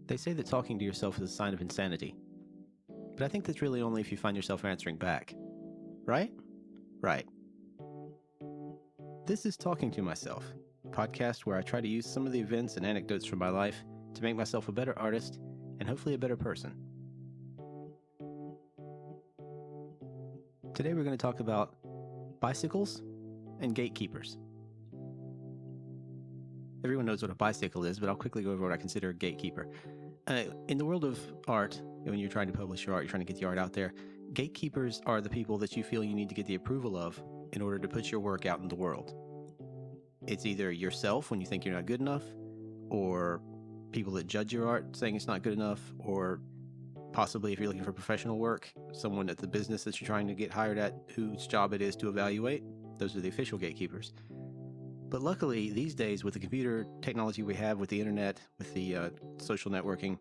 They say that talking to yourself is a sign of insanity, but I think that's really only if you find yourself answering back. Right? Right. This is Talking to Myself, a podcast where I try to use some of the events and anecdotes from my life to make myself a better artist and hopefully a better person. Today we're going to talk about bicycles and gatekeepers. Everyone knows what a bicycle is, but I'll quickly go over what I consider a gatekeeper. In the world of art, when you're trying to publish your art, you're trying to get the art out there, gatekeepers are the people that you feel you need to get the approval of in order to put your work out in the world. It's either yourself when you think you're not good enough, or people that judge your art saying it's not good enough, or possibly if you're looking for professional work, someone at the business that you're trying to get hired at whose job it is to evaluate. Those are the official gatekeepers. But luckily, these days, with the computer technology we have, with the internet, with the social networking,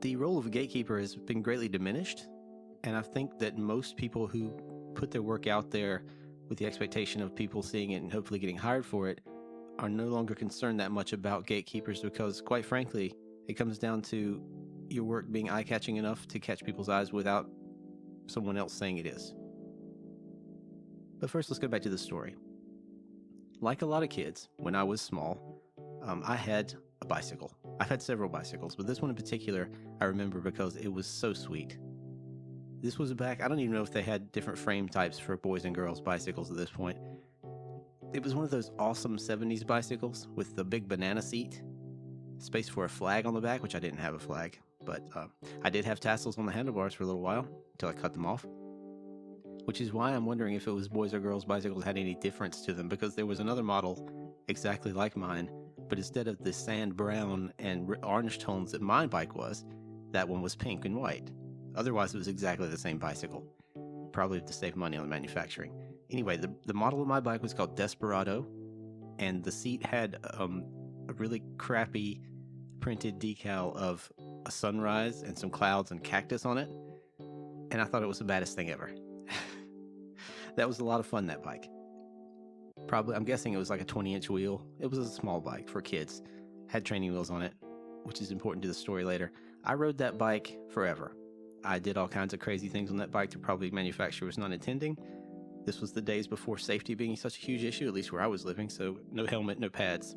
the role of a gatekeeper has been greatly diminished. And I think that most people who put their work out there with the expectation of people seeing it and hopefully getting hired for it are no longer concerned that much about gatekeepers because, quite frankly, it comes down to your work being eye-catching enough to catch people's eyes without someone else saying it is. But first, let's go back to the story. Like a lot of kids, when I was small, I had a bicycle. I've had several bicycles, but this one in particular I remember because it was so sweet. This was back, I don't even know if they had different frame types for boys and girls bicycles at this point. It was one of those awesome 70s bicycles with the big banana seat, space for a flag on the back, which I didn't have a flag, but I did have tassels on the handlebars for a little while until I cut them off. Which is why I'm wondering if it was boys or girls bicycles had any difference to them, because there was another model exactly like mine, but instead of the sand brown and orange tones that my bike was, that one was pink and white. Otherwise, it was exactly the same bicycle, probably to save money on the manufacturing. Anyway, the model of my bike was called Desperado, and the seat had a really crappy printed decal of a sunrise and some clouds and cactus on it, and I thought it was the baddest thing ever. That was a lot of fun, that bike. Probably, I'm guessing it was like a 20-inch wheel. It was a small bike for kids. Had training wheels on it, which is important to the story later. I rode that bike forever. I did all kinds of crazy things on that bike that probably manufacturer was not intending. This was the days before safety being such a huge issue, at least where I was living, so no helmet, no pads.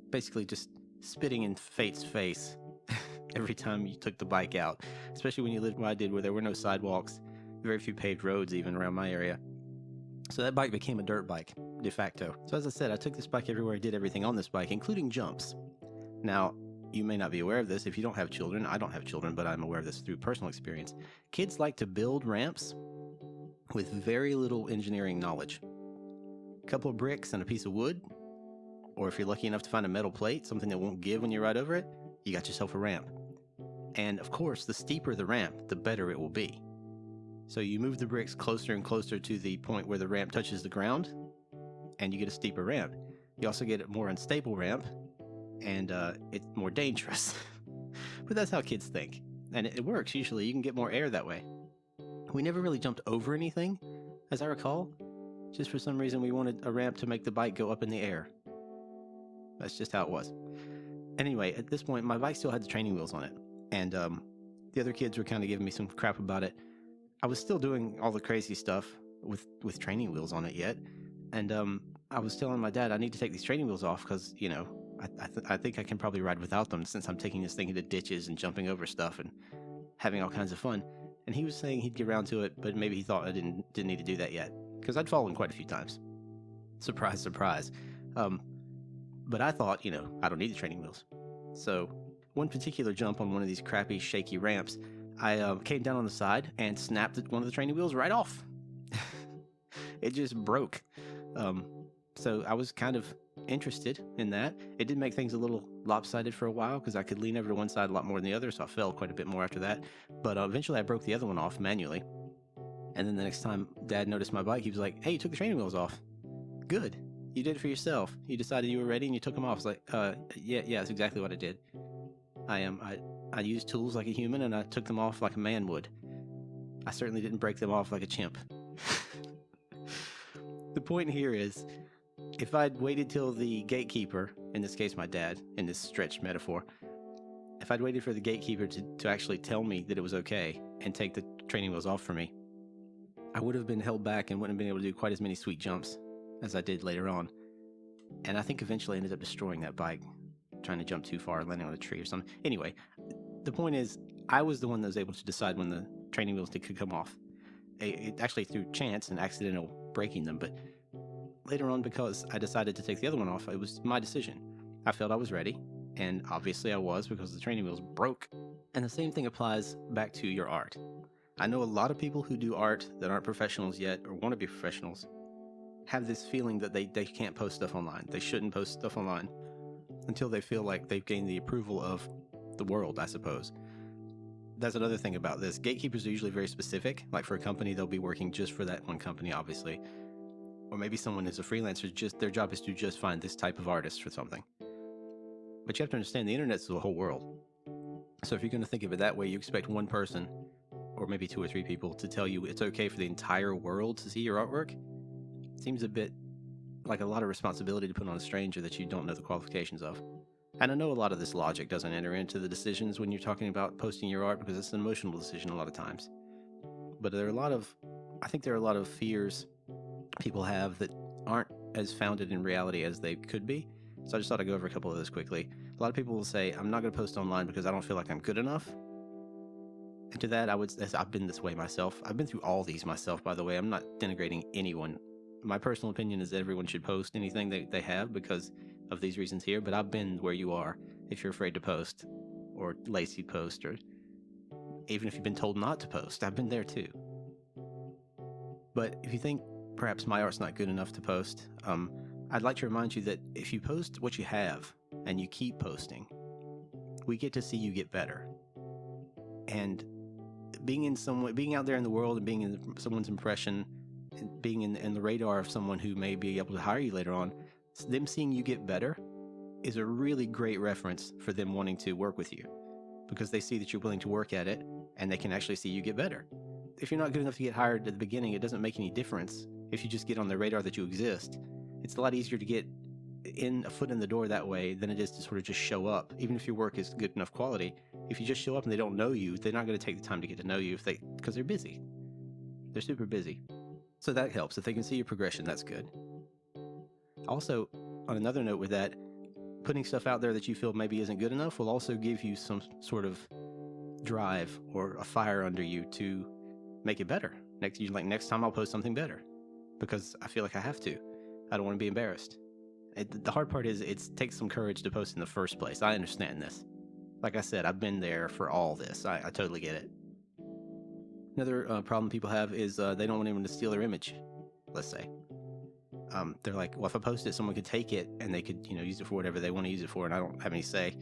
Basically just spitting in fate's face every time you took the bike out, especially when you lived where I did, where there were no sidewalks, very few paved roads even around my area. So that bike became a dirt bike, de facto. So as I said, I took this bike everywhere. I did everything on this bike, including jumps. Now, you may not be aware of this if you don't have children. I don't have children, but I'm aware of this through personal experience. Kids like to build ramps with very little engineering knowledge. A couple of bricks and a piece of wood, or if you're lucky enough to find a metal plate, something that won't give when you ride over it, you got yourself a ramp. And of course, the steeper the ramp, the better it will be. So you move the bricks closer and closer to the point where the ramp touches the ground, and you get a steeper ramp. You also get a more unstable ramp, and it's more dangerous. But that's how kids think. And it works usually. You can get more air that way. We never really jumped over anything, as I recall. Just for some reason we wanted a ramp to make the bike go up in the air. That's just how it was. Anyway, at this point, my bike still had the training wheels on it. And the other kids were kind of giving me some crap about it. I was still doing all the crazy stuff with training wheels on it yet. And I was telling my dad, I need to take these training wheels off because, you know, I think I can probably ride without them since I'm taking this thing into ditches and jumping over stuff and having all kinds of fun. And he was saying he'd get around to it, but maybe he thought I didn't need to do that yet because I'd fallen quite a few times. Surprise, surprise. But I thought, you know, I don't need the training wheels. So one particular jump on one of these crappy, shaky ramps, I came down on the side and snapped one of the training wheels right off. It just broke. So I was kind of interested in that. It did make things a little lopsided for a while because I could lean over to one side a lot more than the other, so I fell quite a bit more after that. But eventually I broke the other one off manually. And then the next time Dad noticed my bike, he was like, hey, you took the training wheels off. Good. You did it for yourself. You decided you were ready and you took them off. I was like, yeah, that's exactly what I did. I used tools like a human and I took them off like a man would. I certainly didn't break them off like a chimp. The point here is, if I'd waited till the gatekeeper, in this case my dad, in this stretched metaphor, if I'd waited for the gatekeeper to actually tell me that it was okay and take the training wheels off for me, I would have been held back and wouldn't have been able to do quite as many sweet jumps as I did later on. And I think eventually I ended up destroying that bike, trying to jump too far, landing on a tree or something. Anyway, the point is, I was the one that was able to decide when the training wheels could come off. It actually through chance and accidental breaking them, but later on, because I decided to take the other one off, it was my decision. I felt I was ready, and obviously I was, because the training wheels broke. And the same thing applies back to your art. I know a lot of people who do art that aren't professionals yet or want to be professionals have this feeling that they can't post stuff online. They shouldn't post stuff online until they feel like they've gained the approval of the world, I suppose. That's another thing about this. Gatekeepers are usually very specific. Like for a company, they'll be working just for that one company, obviously. Or maybe someone is a freelancer, just their job is to just find this type of artist for something. But you have to understand the internet's the whole world. So if you're going to think of it that way, you expect one person, or maybe 2 or 3 people, to tell you it's okay for the entire world to see your artwork. It seems a bit like a lot of responsibility to put on a stranger that you don't know the qualifications of. And I know a lot of this logic doesn't enter into the decisions when you're talking about posting your art, because it's an emotional decision a lot of times. But I think there are a lot of fears people have that aren't as founded in reality as they could be. So I just thought I'd go over a couple of those quickly. A lot of people will say, I'm not going to post online because I don't feel like I'm good enough. And to that, I've been this way myself. I've been through all these myself, by the way. I'm not denigrating anyone. My personal opinion is that everyone should post anything they have because of these reasons here, but I've been where you are if you're afraid to post, or lazy post, or even if you've been told not to post. I've been there too. But if you think perhaps my art's not good enough to post, I'd like to remind you that if you post what you have and you keep posting, we get to see you get better. And being out there in the world and being in someone's impression, and being in the radar of someone who may be able to hire you later on, them seeing you get better is a really great reference for them wanting to work with you, because they see that you're willing to work at it and they can actually see you get better. If you're not good enough to get hired at the beginning, it doesn't make any difference. If you just get on their radar that you exist, it's a lot easier to get in a foot in the door that way than it is to sort of just show up. Even if your work is good enough quality, if you just show up and they don't know you, they're not going to take the time to get to know you because they're busy. They're super busy. So that helps. If they can see your progression, that's good. Also, on another note with that, putting stuff out there that you feel maybe isn't good enough will also give you some sort of drive or a fire under you to make it better. Next time I'll post something better because I feel like I have to. I don't want to be embarrassed. The hard part is it takes some courage to post in the first place. I understand this. Like I said, I've been there for all this. I totally get it. Another problem people have is they don't want anyone to steal their image, let's say. They're like, well, if I post it, someone could take it and they could, use it for whatever they want to use it for, and I don't have any say.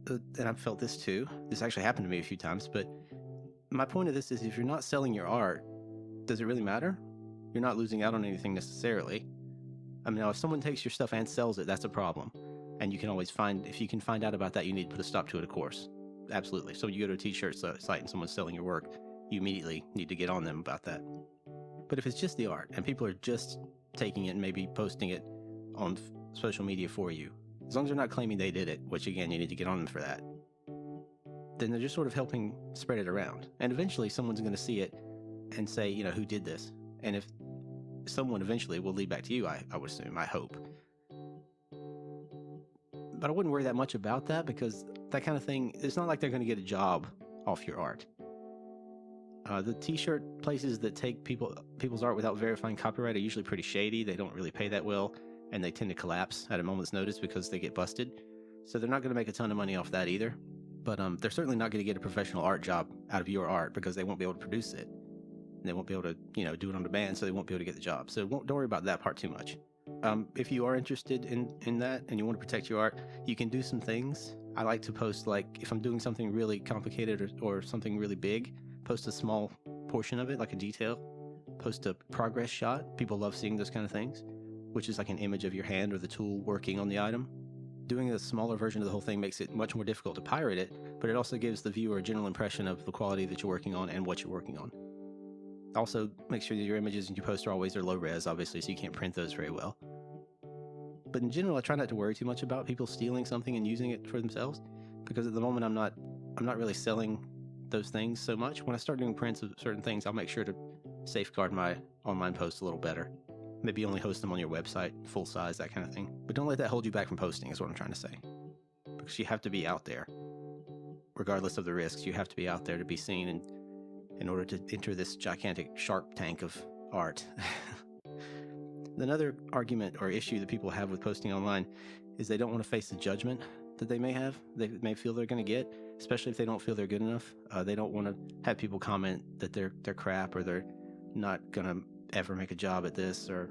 And I've felt this too. This actually happened to me a few times, but my point of this is if you're not selling your art, does it really matter? You're not losing out on anything necessarily. I mean, now if someone takes your stuff and sells it, that's a problem. And you can always if you can find out about that, you need to put a stop to it, of course. Absolutely. So when you go to a t-shirt site and someone's selling your work, you immediately need to get on them about that. But if it's just the art and people are just taking it and maybe posting it on social media for you, as long as they're not claiming they did it, which again, you need to get on them for that, then they're just sort of helping spread it around. And eventually someone's going to see it and say, who did this? And if someone eventually will lead back to you, I would assume, I hope. But I wouldn't worry that much about that because that kind of thing, it's not like they're going to get a job off your art. The t-shirt places that take people's art without verifying copyright are usually pretty shady. They don't really pay that well, and they tend to collapse at a moment's notice because they get busted. So they're not going to make a ton of money off that either. But they're certainly not going to get a professional art job out of your art because they won't be able to produce it. They won't be able to, do it on demand, so they won't be able to get the job. So don't worry about that part too much. If you are interested in that and you want to protect your art, you can do some things. I like to post, like, if I'm doing something really complicated or something really big, post a small portion of it, like a detail. Post a progress shot. People love seeing those kind of things, which is like an image of your hand or the tool working on the item. Doing a smaller version of the whole thing makes it much more difficult to pirate it, but it also gives the viewer a general impression of the quality that you're working on and what you're working on. Also, make sure that your images and your posts are always low res, obviously, so you can't print those very well. But in general, I try not to worry too much about people stealing something and using it for themselves, because at the moment I'm not really selling those things so much. When I start doing prints of certain things, I'll make sure to safeguard my online posts a little better. Maybe only host them on your website, full size, that kind of thing. But don't let that hold you back from posting, is what I'm trying to say. Because you have to be out there. Regardless of the risks, you have to be out there to be seen and in order to enter this gigantic shark tank of art. Another argument or issue that people have with posting online is they don't want to face the judgment that they may feel they're going to get, especially if they don't feel they're good enough. They don't want to have people comment that they're crap, or they're not going to ever make a job at this, or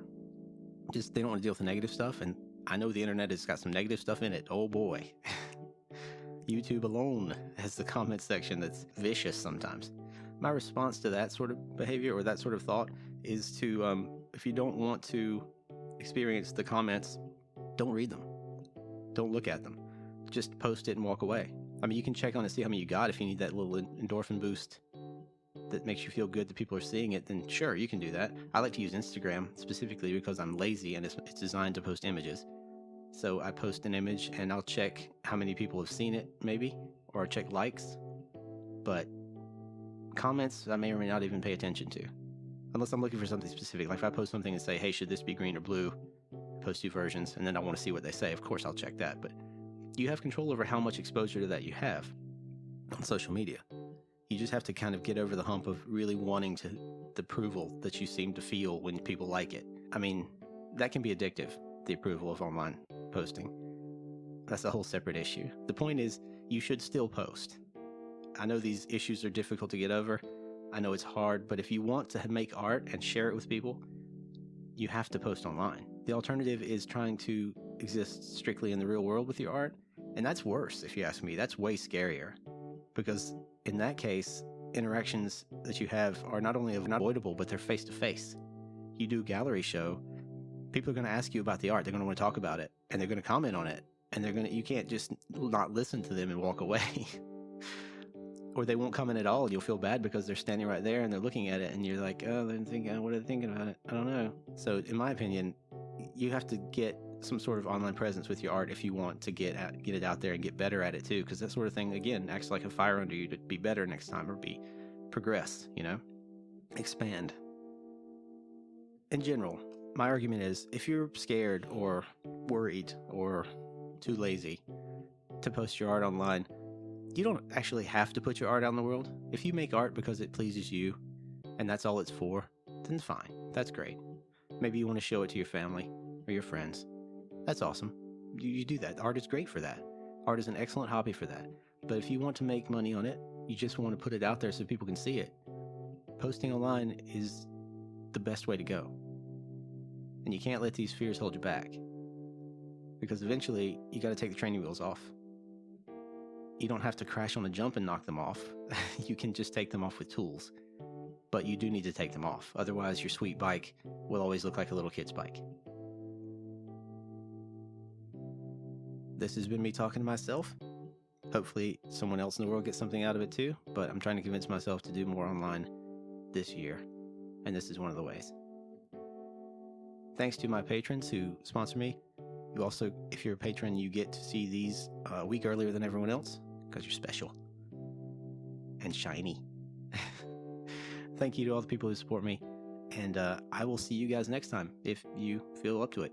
just they don't want to deal with the negative stuff. And I know the internet has got some negative stuff in it. Oh boy. YouTube alone has the comment section that's vicious sometimes. My response to that sort of behavior or that sort of thought is to, if you don't want to experience the comments, don't read them. Don't look at them. Just post it and walk away. I mean, you can check on it, see how many you got. If you need that little endorphin boost that makes you feel good that people are seeing it, then sure, you can do that. I like to use Instagram specifically because I'm lazy and it's designed to post images. So I post an image and I'll check how many people have seen it, maybe, or check likes. But comments, I may or may not even pay attention to, unless I'm looking for something specific. Like if I post something and say, hey, should this be green or blue? Post 2 versions, and then I want to see what they say. Of course, I'll check that. But you have control over how much exposure to that you have on social media. You just have to kind of get over the hump of really wanting the approval that you seem to feel when people like it. I mean, that can be addictive, the approval of online posting. That's a whole separate issue. The point is, you should still post. I know these issues are difficult to get over. I know it's hard, but if you want to make art and share it with people, you have to post online. The alternative is trying to exist strictly in the real world with your art, and that's worse, if you ask me. That's way scarier, because in that case, interactions that you have are not only avoidable, but they're face-to-face. You do a gallery show, people are going to ask you about the art. They're going to want to talk about it, and they're going to comment on it, and you can't just not listen to them and walk away. Or they won't comment at all, and you'll feel bad because they're standing right there and they're looking at it, and you're like, oh, they're thinking, what are they thinking about it? I don't know. So in my opinion, you have to get some sort of online presence with your art if you want to get it out there and get better at it too, because that sort of thing, again, acts like a fire under you to be better next time, or progress, expand. In general, my argument is, if you're scared or worried or too lazy to post your art online, you don't actually have to put your art out in the world. If you make art because it pleases you and that's all it's for, then fine. That's great. Maybe you want to show it to your family or your friends. That's awesome. You do that. Art is great for that. Art is an excellent hobby for that. But if you want to make money on it, you just want to put it out there so people can see it, posting online is the best way to go. And you can't let these fears hold you back, because eventually you got to take the training wheels off. You don't have to crash on a jump and knock them off. You can just take them off with tools. But you do need to take them off. Otherwise, your sweet bike will always look like a little kid's bike. This has been me talking to myself. Hopefully, someone else in the world gets something out of it too. But I'm trying to convince myself to do more online this year. And this is one of the ways. Thanks to my patrons who sponsor me. You also, if you're a patron, you get to see these a week earlier than everyone else, because you're special and shiny. Thank you to all the people who support me, and I will see you guys next time if you feel up to it.